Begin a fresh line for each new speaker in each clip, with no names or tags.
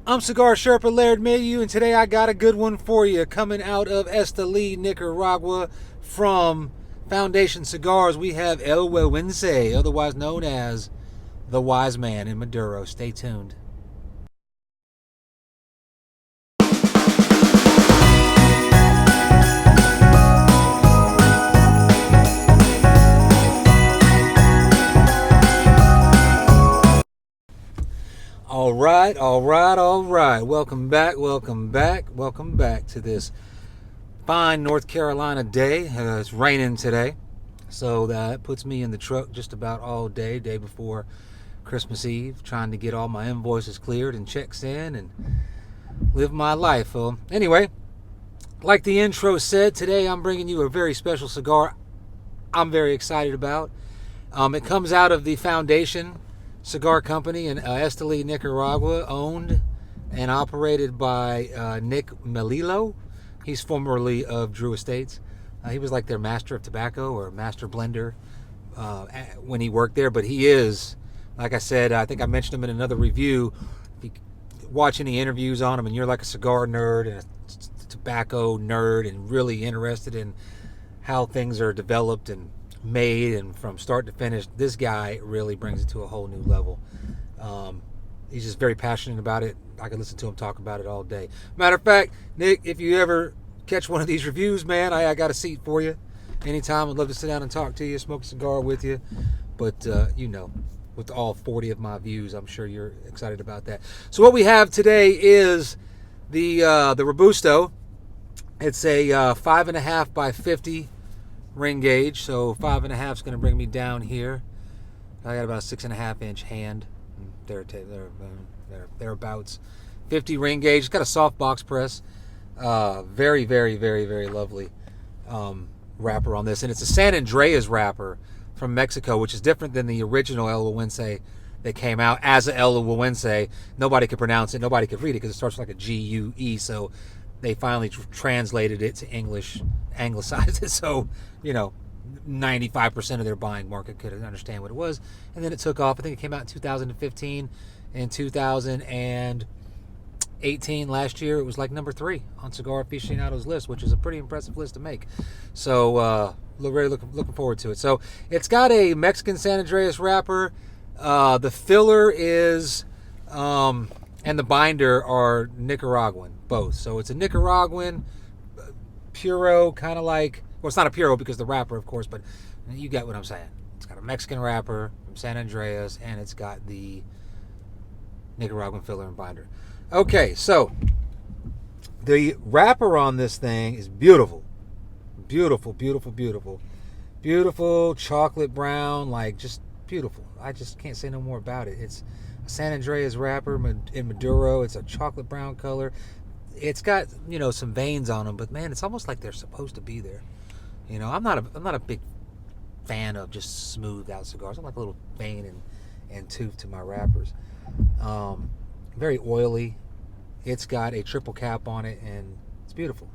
I'm Cigar Sherpa Laird Melillo, and today I got a good one for you coming out of Esteli, Nicaragua from Foundation Cigars. We have El Gueguense, otherwise known as the Wise Man Maduro. Stay tuned. All right. Welcome back to this fine North Carolina day. It's raining today, so that puts me in the truck just about all day before Christmas Eve, trying to get all my invoices cleared and checks in and live my life. Anyway, like the intro said, today I'm bringing you a very special cigar I'm very excited about. It comes out of the Foundation Cigar Company in Esteli, Nicaragua, owned and operated by Nick Melillo. He's formerly of Drew Estates. He was like their master of tobacco or master blender when he worked there. But he is, like I said, I think I mentioned him in another review. If you watch any interviews on him and you're like a cigar nerd and a tobacco nerd and really interested in how things are developed and made and from start to finish, this guy really brings it to a whole new level. He's just very passionate about it. I can listen to him talk about it all day. Matter of fact, Nick, if you ever catch one of these reviews, man, I got a seat for you anytime. I'd love to sit down and talk to you, smoke a cigar with you. But with all 40 of my views, I'm sure you're excited about that. So what we have today is the Robusto. It's a 5.5 by 50 ring gauge, so 5.5 is going to bring me down here. I got about a 6.5 inch hand. Thereabouts. 50 ring gauge. It's got a soft box press. Very lovely wrapper on this, and it's a San Andres wrapper from Mexico, which is different than the original El Gueguense that came out as a El Gueguense. Nobody could pronounce it. Nobody could read it because it starts like a G-U-E. So they finally translated it to English, anglicized it, so 95% of their buying market could understand what it was. And then it took off. I think it came out in 2015. In 2018, last year, it was like number 3 on Cigar Aficionado's list, which is a pretty impressive list to make. So really looking forward to it. So it's got a Mexican San Andres wrapper. The filler is and the binder are Nicaraguan, both. So it's a Nicaraguan Puro, kind of like, well, it's not a Puro because the wrapper, of course, but you get what I'm saying. It's got a Mexican wrapper from San Andres, and it's got the Nicaraguan filler and binder. Okay, so the wrapper on this thing is beautiful. Beautiful chocolate brown, like just beautiful. I just can't say no more about it. It's San Andres wrapper in Maduro. It's a chocolate brown color. It's got some veins on them, but man, it's almost like they're supposed to be there. I'm not a big fan of just smoothed out cigars. I like a little vein and tooth to my wrappers. Very oily. It's got a triple cap on it, and it's beautiful.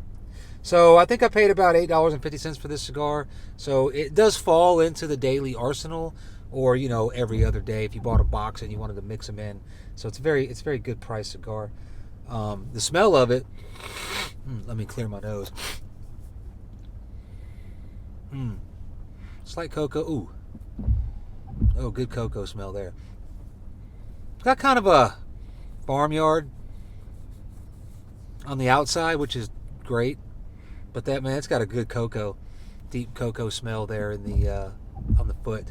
So I think I paid about $8.50 for this cigar. So it does fall into the daily arsenal, or every other day if you bought a box and you wanted to mix them in. So it's very good price cigar. The smell of it, let me clear my nose. Slight cocoa. Oh, good cocoa smell there. Got kind of a farmyard on the outside, which is great, but it's got a good deep cocoa smell there in the on the foot.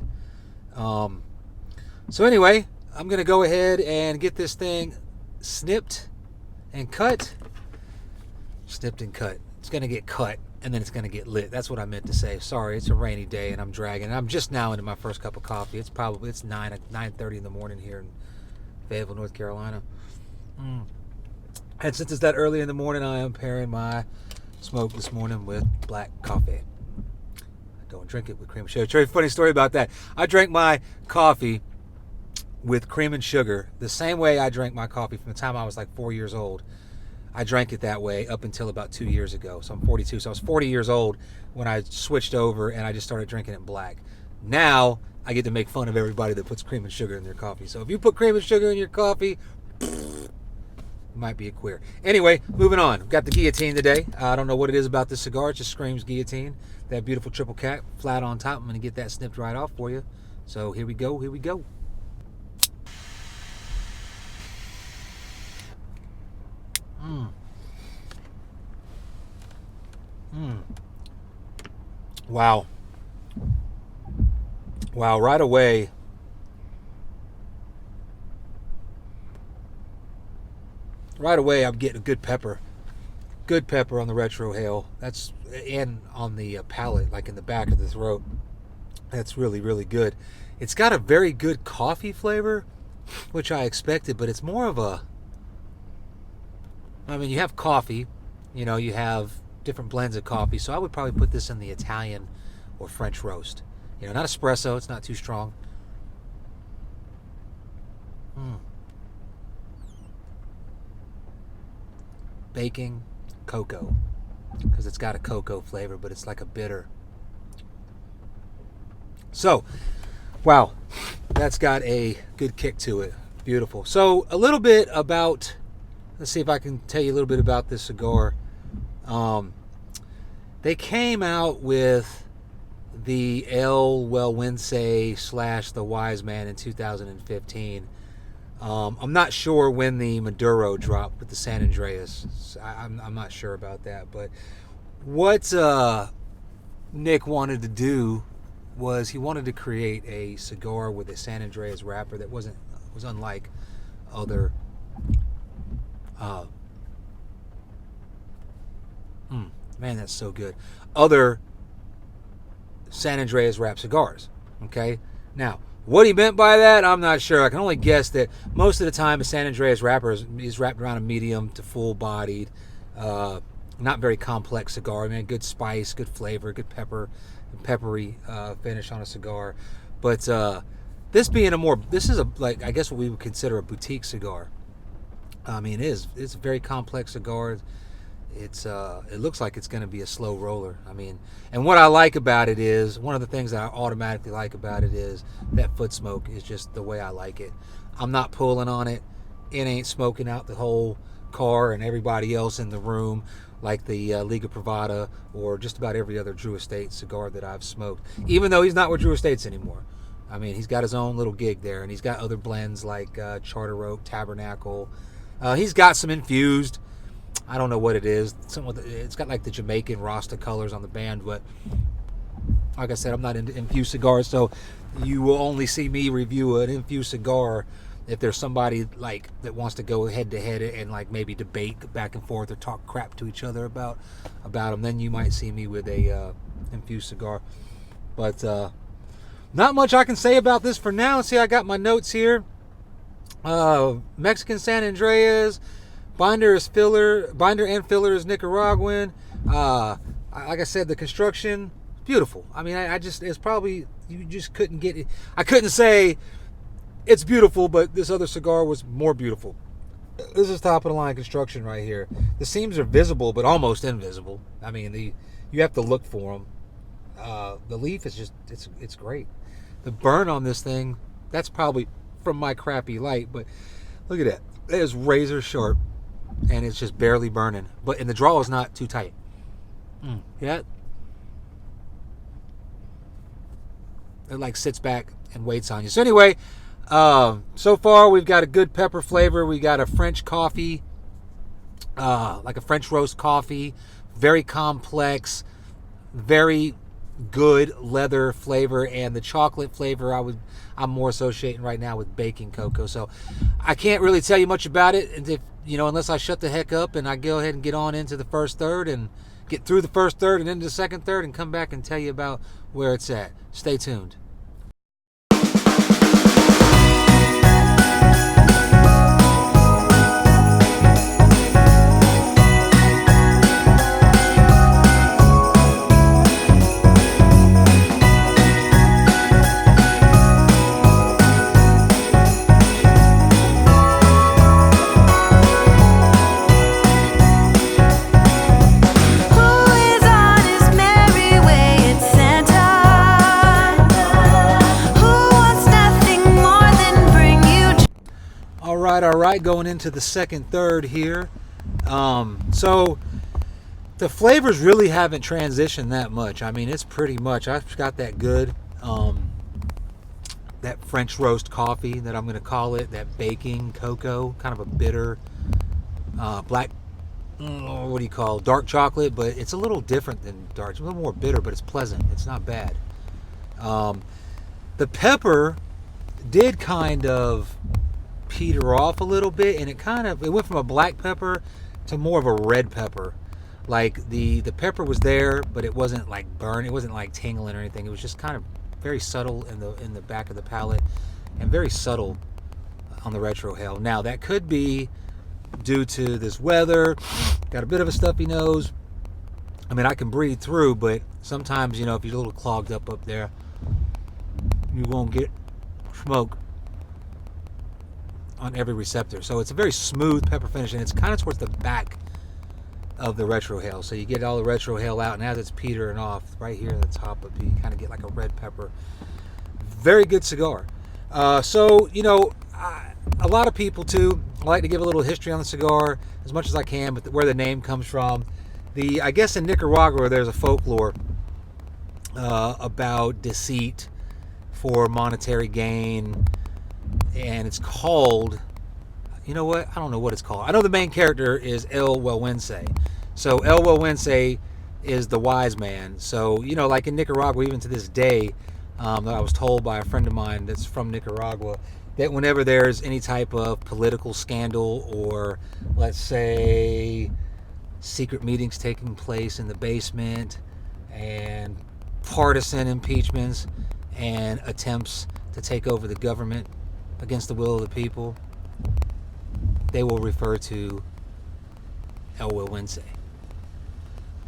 So anyway, I'm gonna go ahead and get this thing snipped and cut. It's gonna get cut, and then it's gonna get lit. That's what I meant to say. Sorry, it's a rainy day and I'm dragging. I'm just now into my first cup of coffee. It's 9:30 in the morning here in Fayetteville, North Carolina. And since it's that early in the morning, I am pairing my smoke this morning with black coffee. I don't drink it with cream and sugar. Very funny story about that. I drank my coffee with cream and sugar the same way I drank my coffee from the time I was like 4 years old. I drank it that way up until about 2 years ago. So I'm 42. So I was 40 years old when I switched over and I just started drinking it black. Now I get to make fun of everybody that puts cream and sugar in their coffee. So if you put cream and sugar in your coffee, Might be a queer. Anyway, moving on. We've got the guillotine today. I don't know what it is about this cigar. It just screams guillotine. That beautiful triple cap flat on top. I'm going to get that snipped right off for you. So here we go. Here we go. Wow. Wow, right away. Right away, I'm getting a good pepper. Good pepper on the retrohale. That's, and on the palate, like in the back of the throat. That's really, really good. It's got a very good coffee flavor, which I expected, but it's more of a, I mean, you have coffee, you know, you have different blends of coffee, so I would probably put this in the Italian or French roast. You know, not espresso, it's not too strong. Baking cocoa, because it's got a cocoa flavor, but it's like a bitter. So, wow, that's got a good kick to it. Beautiful. So, a little bit about, let's see if I can tell you a little bit about this cigar. They came out with the El Gueguense / the Wise Man in 2015. I'm not sure when the Maduro dropped with the San Andres. I'm not sure about that. But what Nick wanted to do was he wanted to create a cigar with a San Andres wrapper that was unlike other man, that's so good. Other San Andres wrap cigars. Okay? Now, what he meant by that, I'm not sure. I can only guess that most of the time a San Andres wrapper is wrapped around a medium to full-bodied, not very complex cigar. I mean, good spice, good flavor, good peppery finish on a cigar. But this being this is like, I guess what we would consider a boutique cigar. I mean, it's a very complex cigar. It looks like it's going to be a slow roller. I mean, and what I like about it is, one of the things that I automatically like about it is that foot smoke is just the way I like it. I'm not pulling on it. It ain't smoking out the whole car and everybody else in the room like the Liga Privada or just about every other Drew Estate cigar that I've smoked. Even though he's not with Drew Estates anymore. I mean, he's got his own little gig there, and he's got other blends like Charter Oak, Tabernacle. He's got some infused. I don't know what it is. It's got like the Jamaican Rasta colors on the band, but like I said, I'm not into infused cigars, so you will only see me review an infused cigar if there's somebody like that wants to go head to head and like maybe debate back and forth or talk crap to each other about them. Then you might see me with a infused cigar. But not much I can say about this for now. See, I got my notes here. Mexican San Andreas. Binder and filler is Nicaraguan. Like I said, the construction, beautiful. I mean, it's probably, you just couldn't get it. I couldn't say it's beautiful, but this other cigar was more beautiful. This is top of the line construction right here. The seams are visible, but almost invisible. I mean, you have to look for them. The leaf is just, it's great. The burn on this thing, that's probably from my crappy light, but look at that. It is razor sharp. And it's just barely burning, and the draw is not too tight. Yeah, it like sits back and waits on you. So anyway, so far we've got a good pepper flavor. We got a French coffee, like a French roast coffee, very complex, very good leather flavor, and the chocolate flavor I'm more associating right now with baking cocoa. So I can't really tell you much about it, and unless I shut the heck up and I go ahead and get on into the first third and get through the first third and into the second third and come back and tell you about where it's at. Stay tuned. right, going into the second third here. So the flavors really haven't transitioned that much. I mean, it's pretty much, I've got that good, that French roast coffee that I'm going to call it, that baking cocoa, kind of a bitter, black, what do you call it? Dark chocolate, but it's a little different than dark. It's a little more bitter, but it's pleasant. It's not bad. The pepper did kind of peter off a little bit, and it went from a black pepper to more of a red pepper. Like the pepper was there, but it wasn't like burn. It wasn't like tingling or anything. It was just kind of very subtle in the back of the palate, and very subtle on the retrohale. Now that could be due to this weather. Got a bit of a stuffy nose. I mean, I can breathe through, but sometimes, you know, if you're a little clogged up there, you won't get smoke on every receptor. So it's a very smooth pepper finish, and it's kind of towards the back of the retrohale. So you get all the retrohale out, and as it's petering off, right here at the top, you kind of get like a red pepper. Very good cigar. So, you know, a lot of people too, I like to give a little history on the cigar as much as I can, but where the name comes from. I guess in Nicaragua there's a folklore about deceit for monetary gain, and it's called, you know what, I don't know what it's called. I know the main character is El Gueguense. So El Gueguense is the wise man. So, you know, like in Nicaragua, even to this day, I was told by a friend of mine that's from Nicaragua that whenever there's any type of political scandal, or let's say secret meetings taking place in the basement, and partisan impeachments and attempts to take over the government against the will of the people, they will refer to El Gueguense.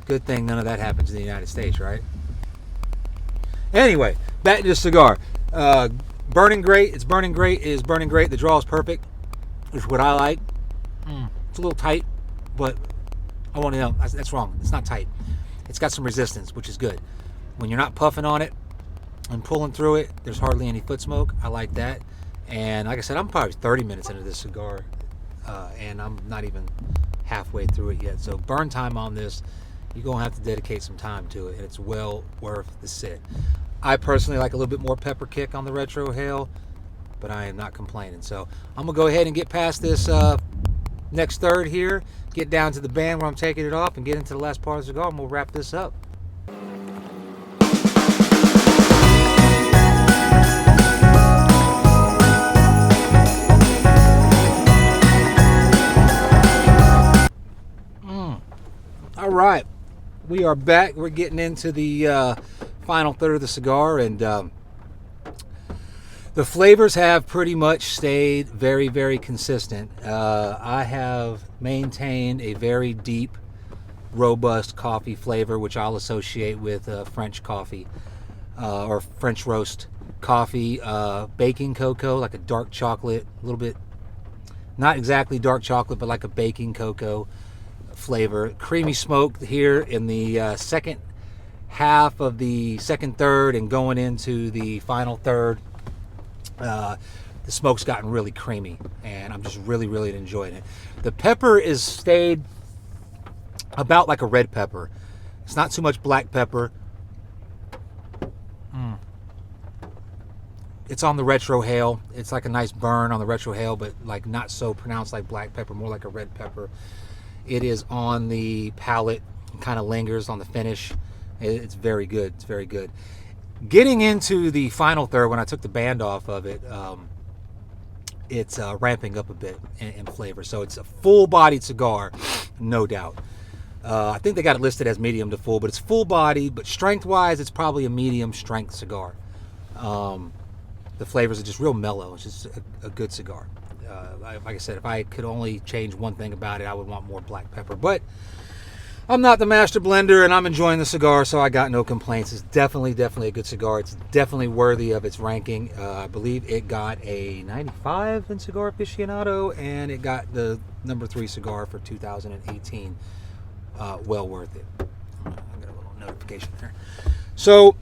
Good thing none of that happens in the United States, right? Anyway, back to the cigar. Burning great. It's burning great. It is burning great. The draw is perfect. It's what I like. It's a little tight, but I want to know. That's wrong. It's not tight. It's got some resistance, which is good. When you're not puffing on it and pulling through it, there's hardly any foot smoke. I like that. And like I said, I'm probably 30 minutes into this cigar, and I'm not even halfway through it yet. So burn time on this, you're going to have to dedicate some time to it, and it's well worth the sit. I personally like a little bit more pepper kick on the retrohale, but I am not complaining. So I'm going to go ahead and get past this next third here, get down to the band where I'm taking it off, and get into the last part of the cigar, and we'll wrap this up. All right, we are back. We're getting into the final third of the cigar, and the flavors have pretty much stayed very, very consistent. I have maintained a very deep, robust coffee flavor, which I'll associate with French coffee, or French roast coffee, baking cocoa, like a dark chocolate, a little bit, not exactly dark chocolate, but like a baking cocoa flavor. Creamy smoke here in the second half of the second third, and going into the final third, the smoke's gotten really creamy, and I'm just really, really enjoying it. The pepper is stayed about like a red pepper. It's not too much black pepper. It's on the retrohale. It's like a nice burn on the retrohale, but like not so pronounced like black pepper, more like a red pepper. It is on the palate, kind of lingers on the finish. It's very good. It's very good. Getting into the final third, when I took the band off of it, it's ramping up a bit in flavor. So it's a full-bodied cigar, no doubt. I think they got it listed as medium to full, but it's full-bodied. But strength-wise, it's probably a medium-strength cigar. The flavors are just real mellow. It's just a good cigar. Like I said, if I could only change one thing about it, I would want more black pepper. But I'm not the master blender, and I'm enjoying the cigar, so I got no complaints. It's definitely a good cigar. It's definitely worthy of its ranking. I believe it got a 95 in Cigar Aficionado, and it got the number 3 cigar for 2018. Well worth it. I got a little notification there. So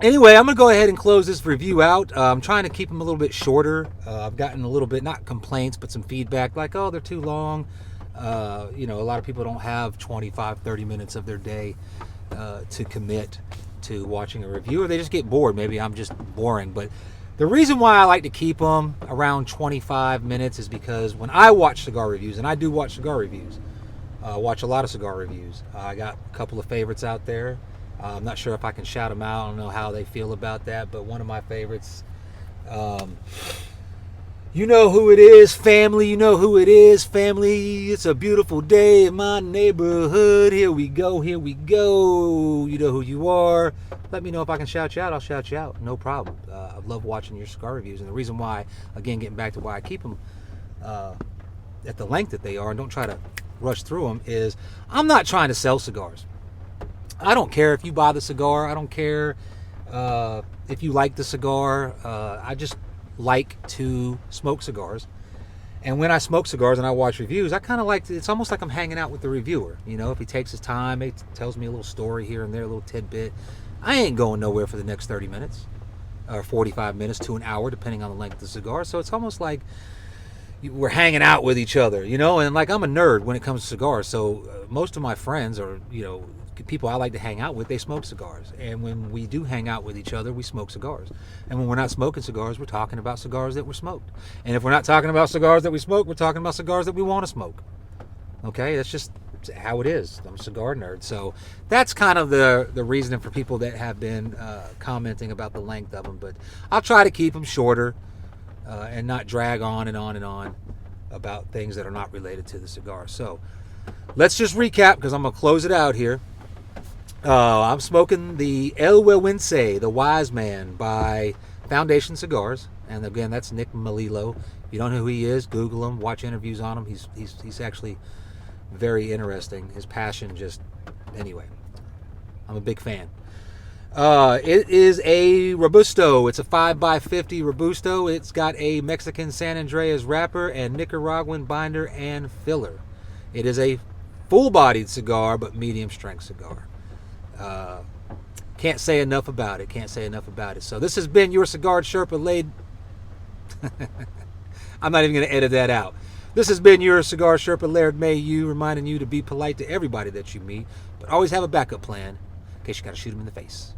Anyway, I'm going to go ahead and close this review out. I'm trying to keep them a little bit shorter. I've gotten a little bit, not complaints, but some feedback like, oh, they're too long. You know, a lot of people don't have 25, 30 minutes of their day to commit to watching a review, or they just get bored. Maybe I'm just boring. But the reason why I like to keep them around 25 minutes is because when I watch cigar reviews, and I do watch cigar reviews, watch a lot of cigar reviews. I got a couple of favorites out there. I'm not sure if I can shout them out. I don't know how they feel about that, but one of my favorites, you know who it is, family. You know who it is, family. It's a beautiful day in my neighborhood. Here we go, here we go. You know who you are. Let me know if I can shout you out. I'll shout you out. No problem. I love watching your cigar reviews. And the reason why, again, getting back to why I keep them at the length that they are and don't try to rush through them, is I'm not trying to sell cigars. I don't care if you buy the cigar. I don't care if you like the cigar. I just like to smoke cigars. And when I smoke cigars and I watch reviews, I kind of like to, it's almost like I'm hanging out with the reviewer. You know, if he takes his time, he tells me a little story here and there, a little tidbit. I ain't going nowhere for the next 30 minutes or 45 minutes to an hour, depending on the length of the cigar. So it's almost like we're hanging out with each other, you know. And like, I'm a nerd when it comes to cigars. So most of my friends are, you know, people I like to hang out with, they smoke cigars. And when we do hang out with each other, we smoke cigars. And when we're not smoking cigars, we're talking about cigars that were smoked. And if we're not talking about cigars that we smoke, we're talking about cigars that we want to smoke. Okay, that's just how it is. I'm a cigar nerd. So that's kind of the reasoning for people that have been commenting about the length of them. But I'll try to keep them shorter and not drag on and on and on about things that are not related to the cigar. So let's just recap, because I'm going to close it out here. I'm smoking the El Gueguense, the Wise Man, by Foundation Cigars, and again, that's Nick Melillo. If you don't know who he is, Google him, watch interviews on him. He's actually very interesting. His passion, just anyway, I'm a big fan. It is a Robusto. It's a 5x50 Robusto. It's got a Mexican San Andres wrapper and Nicaraguan binder and filler. It is a full-bodied cigar, but medium strength cigar. Can't say enough about it. Can't say enough about it. So this has been your Cigar Sherpa laid. I'm not even going to edit that out. This has been your Cigar Sherpa Laird May You, reminding you to be polite to everybody that you meet, but always have a backup plan in case you got to shoot them in the face.